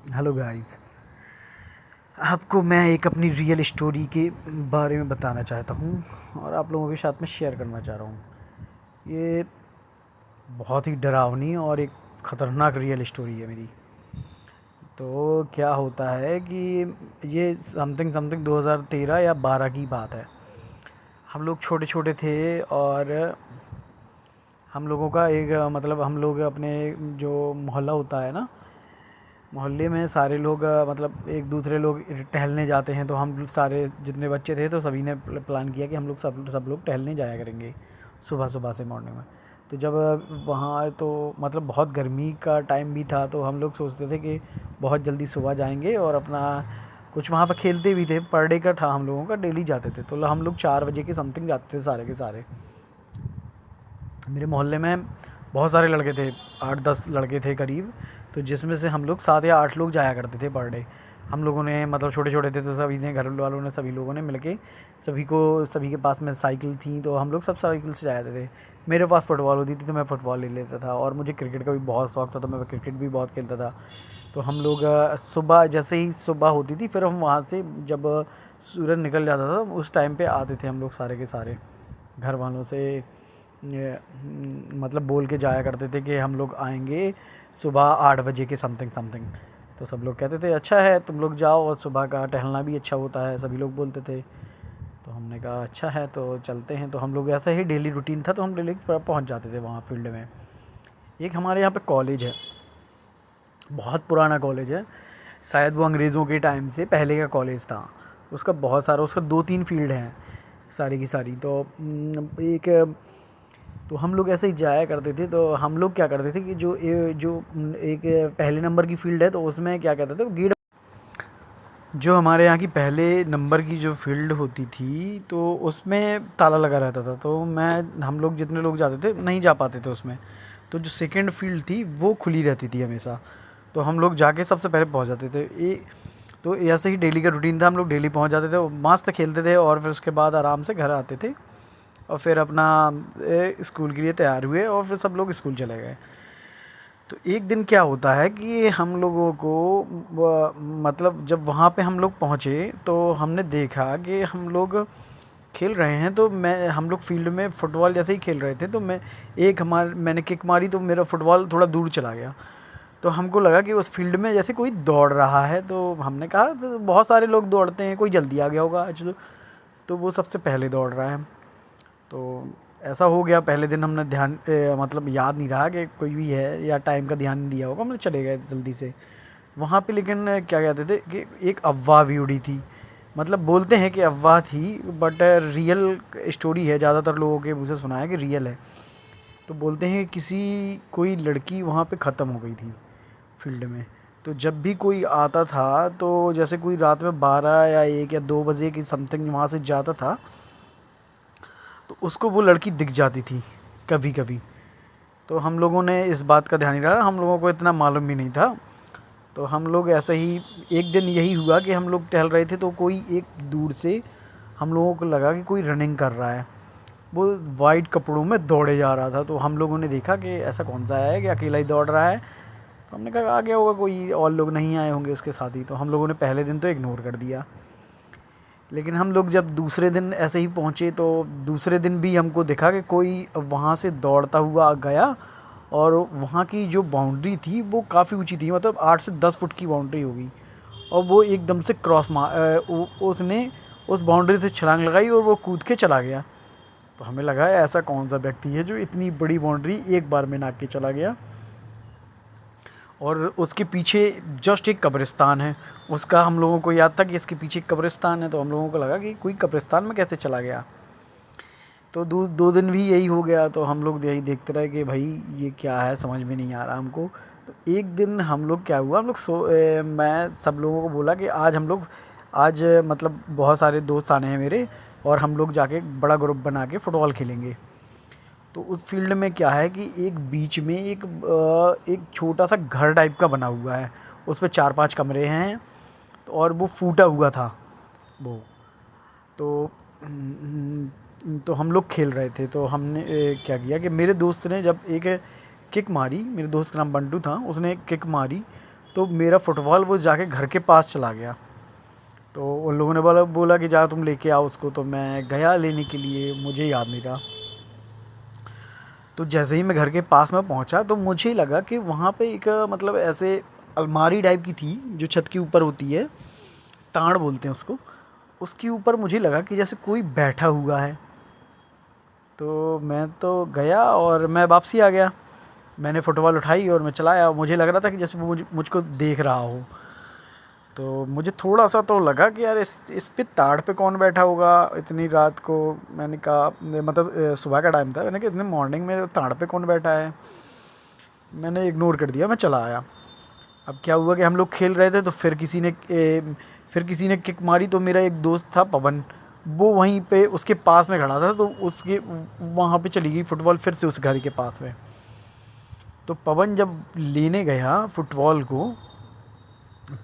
Hello guys. आपको मैं एक अपनी रियल स्टोरी के बारे में बताना चाहता हूँ और आप लोगों के साथ में शेयर करना चाह रहा हूँ। ये बहुत ही डरावनी और एक ख़तरनाक रियल स्टोरी है मेरी। तो क्या होता है कि ये समथिंग समथिंग 2013 या 12 की बात है। हम लोग छोटे छोटे थे और हम लोगों का एक मतलब हम लोग अपने जो मोहल्ला होता है ना, मोहल्ले में सारे लोग मतलब एक दूसरे लोग टहलने जाते हैं। तो हम सारे जितने बच्चे थे तो सभी ने प्लान किया कि हम लोग सब लोग टहलने जाया करेंगे सुबह सुबह से मॉर्निंग में। तो जब वहाँ आए तो मतलब बहुत गर्मी का टाइम भी था, तो हम लोग सोचते थे कि बहुत जल्दी सुबह जाएंगे और अपना कुछ वहाँ पर खेलते भी थे। पर डे का था हम लोगों का, डेली जाते थे। तो हम लोग 4 बजे के समथिंग जाते थे सारे के सारे। मेरे मोहल्ले में बहुत सारे लड़के थे, 8-10 लड़के थे करीब। तो जिसमें से हम लोग 7 या 8 लोग जाया करते थे पर डे। हम लोगों ने मतलब छोटे छोटे थे तो सभी ने, घर वालों ने, सभी लोगों ने मिलके सभी के पास में साइकिल थी, तो हम लोग सब साइकिल से जाते थे। मेरे पास फुटबॉल होती थी तो मैं फ़ुटबॉल ले लेता था, और मुझे क्रिकेट का भी बहुत शौक था तो मैं क्रिकेट भी बहुत खेलता था। तो हम लोग सुबह जैसे ही सुबह होती थी फिर हम वहाँ से जब सूरज निकल जाता था उस टाइम पे आते थे हम लोग सारे के सारे घर वालों से मतलब बोल के जाया करते थे कि हम लोग आएंगे सुबह 8 बजे के समथिंग समथिंग। तो सब लोग कहते थे अच्छा है तुम लोग जाओ, और सुबह का टहलना भी अच्छा होता है, सभी लोग बोलते थे। तो हमने कहा अच्छा है तो चलते हैं। तो हम लोग ऐसा ही डेली रूटीन था, तो हम डेली पहुंच जाते थे वहाँ फील्ड में। एक हमारे यहाँ पे कॉलेज है, बहुत पुराना कॉलेज है। शायद वो अंग्रेज़ों के टाइम से पहले का कॉलेज था। उसका बहुत सारा, उसका 2-3 फील्ड हैं सारी की सारी। तो एक तो हम लोग ऐसे ही जाया करते थे। तो हम लोग क्या करते थे कि जो एक पहले नंबर की फील्ड है तो उसमें क्या कहते थे, गेट। जो हमारे यहाँ की पहले नंबर की जो फील्ड होती थी तो उसमें ताला लगा रहता था, तो मैं हम लोग जितने लोग जाते थे नहीं जा पाते थे उसमें। तो जो सेकंड फील्ड थी वो खुली रहती थी हमेशा। तो हम लोग जाके सबसे पहले पहुँच जाते थे। तो ऐसे ही डेली का रूटीन था, हम लोग डेली पहुँच जाते थे, मस्त खेलते थे और फिर उसके बाद आराम से घर आते थे। और फिर अपना स्कूल के लिए तैयार हुए और फिर सब लोग स्कूल चले गए। तो एक दिन क्या होता है कि हम लोगों को मतलब जब वहाँ पे हम लोग पहुँचे तो हमने देखा कि हम लोग खेल रहे हैं। तो मैं हम लोग फील्ड में फुटबॉल जैसे ही खेल रहे थे तो मैंने किक मारी तो मेरा फुटबॉल थोड़ा दूर चला गया। तो हमको लगा कि उस फील्ड में जैसे कोई दौड़ रहा है, तो हमने कहा तो बहुत सारे लोग दौड़ते हैं, कोई जल्दी आ गया होगा आज तो वो सबसे पहले दौड़ रहा है। तो ऐसा हो गया, पहले दिन हमने ध्यान मतलब याद नहीं रहा कि कोई भी है या टाइम का ध्यान नहीं दिया होगा, हमने चले गए जल्दी से वहाँ पे। लेकिन क्या कहते थे कि एक अफ़वाह भी उड़ी थी। मतलब बोलते हैं कि अफ़वाह थी, बट रियल स्टोरी है, ज़्यादातर लोगों के मुँह से सुना है कि रियल है। तो बोलते हैं कि कोई लड़की वहाँ पे ख़त्म हो गई थी फील्ड में। तो जब भी कोई आता था तो जैसे कोई रात में 12 या 1 या 2 बजे की समथिंग वहाँ से जाता था तो उसको वो लड़की दिख जाती थी कभी कभी। तो हम लोगों ने इस बात का ध्यान नहीं रखा, हम लोगों को इतना मालूम भी नहीं था। तो हम लोग ऐसे ही एक दिन यही हुआ कि हम लोग टहल रहे थे तो कोई एक दूर से हम लोगों को लगा कि कोई रनिंग कर रहा है, वो वाइट कपड़ों में दौड़े जा रहा था। तो हम लोगों ने देखा कि ऐसा कौन सा है कि अकेला ही दौड़ रहा है। तो हमने कहा आ गया होगा, कोई और लोग नहीं आए होंगे उसके साथ ही। तो हम लोगों ने पहले दिन तो इग्नोर कर दिया। लेकिन हम लोग जब दूसरे दिन ऐसे ही पहुँचे तो दूसरे दिन भी हमको दिखा कि कोई वहाँ से दौड़ता हुआ गया। और वहाँ की जो बाउंड्री थी वो काफ़ी ऊंची थी, मतलब 8 से 10 फुट की बाउंड्री होगी। और वो एकदम से उसने उस बाउंड्री से छलांग लगाई और वो कूद के चला गया। तो हमें लगा ऐसा कौन सा व्यक्ति है जो इतनी बड़ी बाउंड्री एक बार में नाप के चला गया। और उसके पीछे जस्ट एक कब्रिस्तान है। उसका हम लोगों को याद था कि इसके पीछे एक कब्रिस्तान है, तो हम लोगों को लगा कि कोई कब्रिस्तान में कैसे चला गया। तो 2 दिन भी यही हो गया, तो हम लोग यही देखते रहे कि भाई ये क्या है, समझ में नहीं आ रहा हमको। तो एक दिन हम लोग क्या हुआ, हम लोग मैं सब लोगों को बोला कि आज मतलब बहुत सारे दोस्त आने हैं मेरे, और हम लोग जाके बड़ा ग्रुप बना के फ़ुटबॉल खेलेंगे। तो उस फील्ड में क्या है कि एक बीच में एक छोटा सा घर टाइप का बना हुआ है, उस पे 4-5 कमरे हैं। और वो फूटा हुआ था वो। तो तो हम लोग खेल रहे थे। तो हमने क्या किया कि मेरे दोस्त ने जब एक किक मारी, मेरे दोस्त का नाम बंटू था, उसने एक किक मारी। तो मेरा फुटबॉल वो जाके घर के पास चला गया। तो उन लोगों ने बोला कि जा तुम लेके आओ उसको। तो मैं गया लेने के लिए, मुझे याद नहीं रहा। तो जैसे ही मैं घर के पास में पहुंचा तो मुझे लगा कि वहाँ पे एक मतलब ऐसे अलमारी टाइप की थी जो छत के ऊपर होती है, ताड़ बोलते हैं उसको। उसके ऊपर मुझे लगा कि जैसे कोई बैठा हुआ है। तो मैं तो गया और मैं वापसी आ गया। मैंने फ़ुटबॉल उठाई और मैं चला आया। मुझे लग रहा था कि जैसे वो मुझको देख रहा हो। तो मुझे थोड़ा सा तो लगा कि यार इस पे ताड़ पे कौन बैठा होगा इतनी रात को। मैंने कहा मतलब सुबह का टाइम था। मैंने कहा इतने मॉर्निंग में ताड़ पे कौन बैठा है। मैंने इग्नोर कर दिया, मैं चला आया। अब क्या हुआ कि हम लोग खेल रहे थे तो फिर किसी ने किक मारी। तो मेरा एक दोस्त था पवन, वो वहीं पे उसके पास में खड़ा था। तो उसके वहाँ पे चली गई फुटबॉल फिर से उस घर के पास में। तो पवन जब लेने गया फुटबॉल को,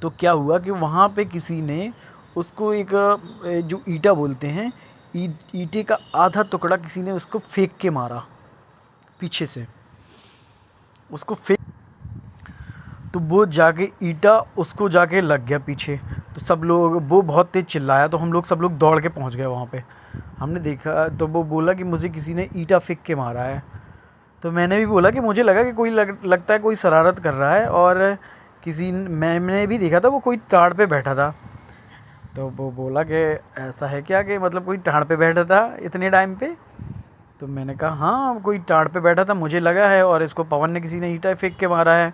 तो क्या हुआ कि वहाँ पे किसी ने उसको एक जो ईंटा बोलते हैं, ईंटे का आधा टुकड़ा किसी ने उसको फेंक के मारा पीछे से। उसको फेंक, तो वो जाके ईंटा उसको जाके लग गया पीछे। तो सब लोग, वो बहुत तेज़ चिल्लाया तो हम लोग सब लोग दौड़ के पहुँच गए वहाँ पे। हमने देखा तो वो बोला कि मुझे किसी ने ईंटा फेंक के मारा है। तो मैंने भी बोला कि मुझे लगा कि कोई लगता है कोई शरारत कर रहा है। और मैंने भी देखा था वो कोई ताड़ पे बैठा था। तो वो बोला कि ऐसा है क्या कि मतलब कोई ताड़ पे बैठा था इतने टाइम पे। तो मैंने कहा हाँ कोई ताड़ पे बैठा था मुझे लगा है, और इसको पवन ने किसी ने ईंटा फेंक के मारा है।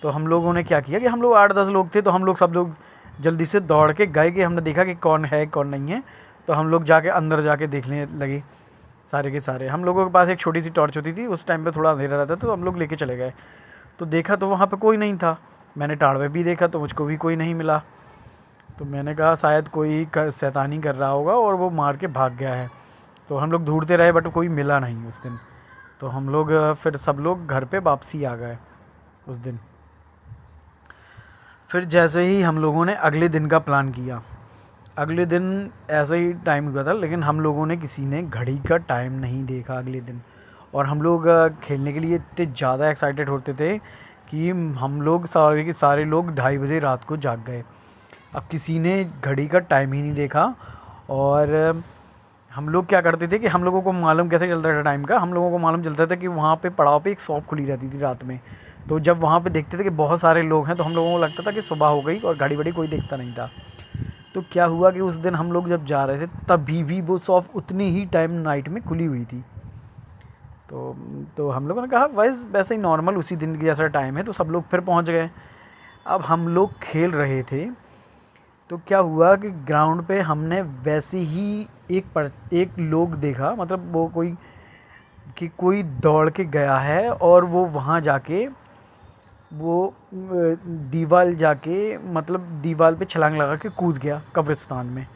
तो हम लोगों ने क्या किया कि हम लोग 8-10 लोग थे। तो हम लोग सब लोग जल्दी से दौड़ के गए कि हमने देखा कि कौन है कौन नहीं है। तो हम लोग जाके अंदर जाके देखने लगे सारे के सारे। हम लोगों के पास एक छोटी सी टॉर्च होती थी, उस टाइम पे थोड़ा अंधेरा रहता था। तो हम लोग लेके चले गए। तो देखा तो वहाँ पे कोई नहीं था। मैंने ताड़ पे भी देखा तो मुझको भी कोई नहीं मिला। तो मैंने कहा शायद कोई शैतानी कर रहा होगा और वो मार के भाग गया है। तो हम लोग ढूंढते रहे बट कोई मिला नहीं उस दिन। तो हम लोग फिर सब लोग घर पे वापसी आ गए उस दिन। फिर जैसे ही हम लोगों ने अगले दिन का प्लान किया, अगले दिन ऐसा ही टाइम हुआ था, लेकिन हम लोगों ने किसी ने घड़ी का टाइम नहीं देखा अगले दिन। और हम लोग खेलने के लिए इतने ज़्यादा एक्साइटेड होते थे कि हम लोग सारे के सारे लोग 2:30 बजे रात को जाग गए। अब किसी ने घड़ी का टाइम ही नहीं देखा। और हम लोग क्या करते थे कि हम लोगों को मालूम कैसे चलता था टाइम का, हम लोगों को मालूम चलता था कि वहाँ पे पड़ाव पे एक शॉप खुली रहती थी रात में। तो जब वहाँ पे देखते थे कि बहुत सारे लोग हैं तो हम लोगों को लगता था कि सुबह हो गई और घड़ी बड़ी कोई देखता नहीं था। तो क्या हुआ कि उस दिन हम लोग जब जा रहे थे तभी भी वो शॉप उतनी ही टाइम नाइट में खुली हुई थी। तो हम लोगों ने कहा वैसे ही नॉर्मल उसी दिन की जैसा टाइम है। तो सब लोग फिर पहुंच गए। अब हम लोग खेल रहे थे तो क्या हुआ कि ग्राउंड पे हमने वैसे ही एक लोग देखा, मतलब वो कोई दौड़ के गया है और वो वहाँ जाके वो दीवार जाके मतलब दीवार पे छलांग लगा के कूद गया कब्रिस्तान में।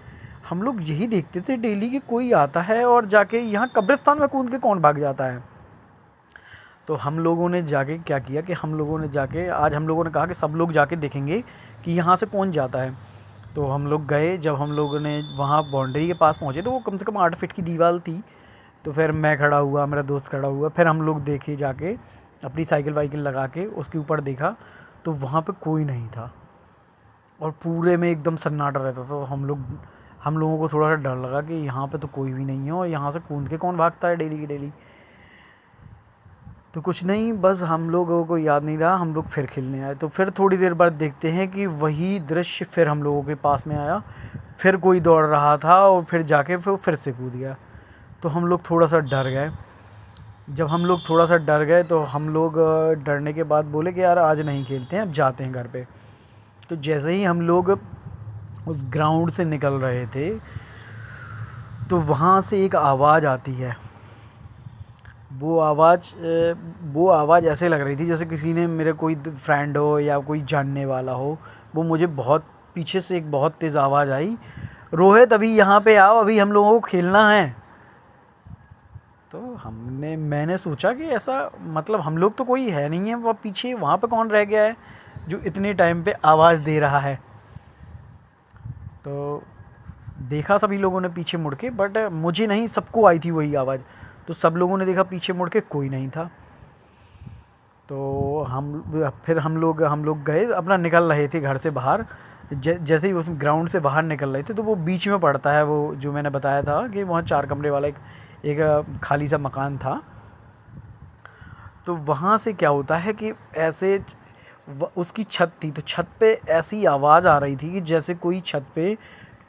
हम लोग यही देखते थे डेली कि कोई आता है और जाके यहाँ कब्रिस्तान में कूद के कौन भाग जाता है। तो हम लोगों ने जाके क्या किया कि आज हम लोगों ने कहा कि सब लोग जाके देखेंगे कि यहाँ से कौन जाता है। तो हम लोग गए। जब हम लोगों ने वहाँ बाउंड्री के पास पहुँचे तो वो कम से कम 8 फीट की दीवार थी। तो फिर मैं खड़ा हुआ, मेरा दोस्त खड़ा हुआ, फिर हम लोग देखे जाके अपनी साइकिल वाइकिल लगा के उसके ऊपर देखा तो वहाँ पे कोई नहीं था और पूरे में एकदम सन्नाटा रहता था। तो हम लोगों को थोड़ा सा डर लगा कि यहाँ पे तो कोई भी नहीं है और यहाँ से कूद के कौन भागता है डेली की डेली। तो कुछ नहीं, बस हम लोगों को याद नहीं रहा, हम लोग फिर खेलने आए। तो फिर थोड़ी देर बाद देखते हैं कि वही दृश्य फिर हम लोगों के पास में आया। फिर कोई दौड़ रहा था और फिर जाके फिर से कूद गया। तो हम लोग थोड़ा सा डर गए। जब हम लोग थोड़ा सा डर गए तो हम लोग डरने के बाद बोले कि यार आज नहीं खेलते हैं, अब जाते हैं घर पे। तो जैसे ही हम लोग उस ग्राउंड से निकल रहे थे तो वहाँ से एक आवाज़ आती है। वो आवाज़ ऐसे लग रही थी जैसे किसी ने, मेरे कोई फ्रेंड हो या कोई जानने वाला हो। वो मुझे बहुत पीछे से एक बहुत तेज़ आवाज़ आई, रोहित अभी यहाँ पे आओ, अभी हम लोगों को खेलना है। तो मैंने सोचा कि ऐसा मतलब हम लोग तो कोई है नहीं है वहाँ पीछे, वहाँ पे कौन रह गया है जो इतने टाइम पे आवाज़ दे रहा है। तो देखा सभी लोगों ने पीछे मुड़ के, बट मुझे नहीं, सबको आई थी वही आवाज़। तो सब लोगों ने देखा पीछे मुड़ के, कोई नहीं था। तो हम लोग गए, अपना निकल रहे थे घर से बाहर। जैसे ही उस ग्राउंड से बाहर निकल रहे थे तो वो बीच में पड़ता है, वो जो मैंने बताया था कि वहाँ 4 कमरे वाला एक खाली सा मकान था। तो वहाँ से क्या होता है कि ऐसे उसकी छत थी, तो छत पे ऐसी आवाज़ आ रही थी कि जैसे कोई छत पे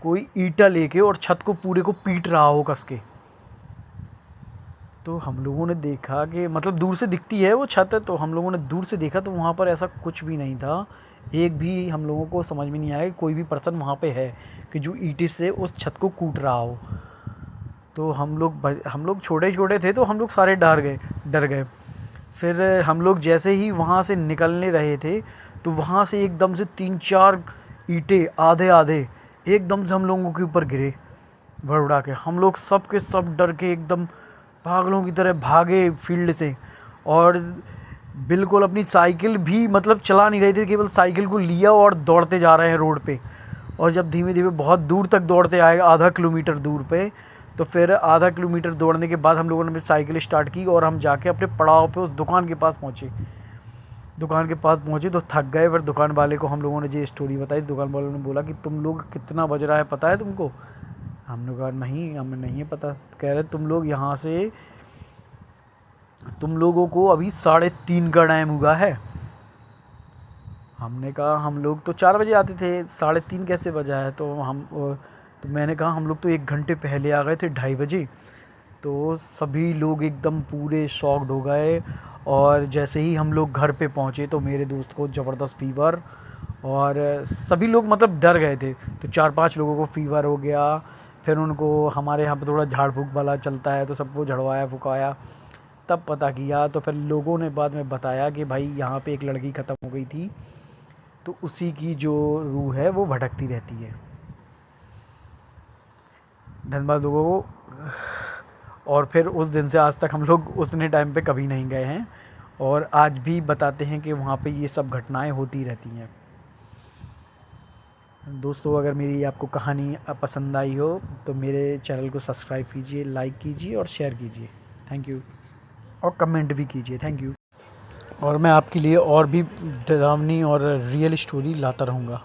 कोई ईंटा लेके और छत को पूरे को पीट रहा हो कस के। तो हम लोगों ने देखा कि मतलब दूर से दिखती है वो छत, तो हम लोगों ने दूर से देखा तो वहाँ पर ऐसा कुछ भी नहीं था। एक भी हम लोगों को समझ में नहीं आया कि कोई भी पर्सन वहाँ पे है कि जो ईंटे से उस छत को कूट रहा हो। तो हम लोग छोटे-छोटे थे तो हम लोग सारे डर गए। फिर हम लोग जैसे ही वहाँ से निकलने रहे थे तो वहाँ से एकदम से 3-4 ईंटें आधे-आधे एकदम से हम लोगों के ऊपर गिरे भर-उड़ा के। हम लोग सब के सब डर के एकदम पागलों की तरह भागे फील्ड से, और बिल्कुल अपनी साइकिल भी मतलब चला नहीं रहे थे, केवल साइकिल को लिया और दौड़ते जा रहे हैं रोड पे। और जब धीमे-धीमे बहुत दूर तक दौड़ते आए, आधा किलोमीटर दूर पे, तो फिर आधा किलोमीटर दौड़ने के बाद हम लोगों ने फिर साइकिल स्टार्ट की और हम जाके अपने पड़ाव पे उस दुकान के पास पहुँचे। दुकान के पास पहुँचे तो थक गए, फिर दुकान वाले को हम लोगों ने ये स्टोरी बताई। दुकान वाले ने बोला कि तुम लोग कितना बज रहा है पता है तुमको? हमने कहा नहीं, हमें नहीं है पता। कह रहे तुम लोग यहाँ से, तुम लोगों को अभी 3:30 का टाइम हुआ है। हमने कहा हम लोग तो 4 बजे आते थे, 3:30 कैसे बजा है? तो मैंने कहा हम लोग तो 1 घंटे पहले आ गए थे, 2:30 बजे। तो सभी लोग एकदम पूरे शॉक्ड हो गए, और जैसे ही हम लोग घर पे पहुँचे तो मेरे दोस्त को ज़बरदस्त फ़ीवर, और सभी लोग मतलब डर गए थे। तो 4-5 लोगों को फ़ीवर हो गया। फिर उनको, हमारे यहाँ पे थोड़ा झाड़ फूँक वाला चलता है, तो सबको झड़वाया फुकाया, तब पता किया। तो फिर लोगों ने बाद में बताया कि भाई यहाँ पे एक लड़की ख़त्म हो गई थी, तो उसी की जो रूह है वो भटकती रहती है। धन्यवाद लोगों को। और फिर उस दिन से आज तक हम लोग उतने टाइम पे कभी नहीं गए हैं, और आज भी बताते हैं कि वहाँ पे ये सब घटनाएं होती रहती हैं। दोस्तों, अगर मेरी आपको कहानी पसंद आई हो तो मेरे चैनल को सब्सक्राइब कीजिए, लाइक कीजिए और शेयर कीजिए। Thank you. और कमेंट भी कीजिए। Thank you. और मैं आपके लिए और भी डरावनी और रियल स्टोरी लाता रहूँगा।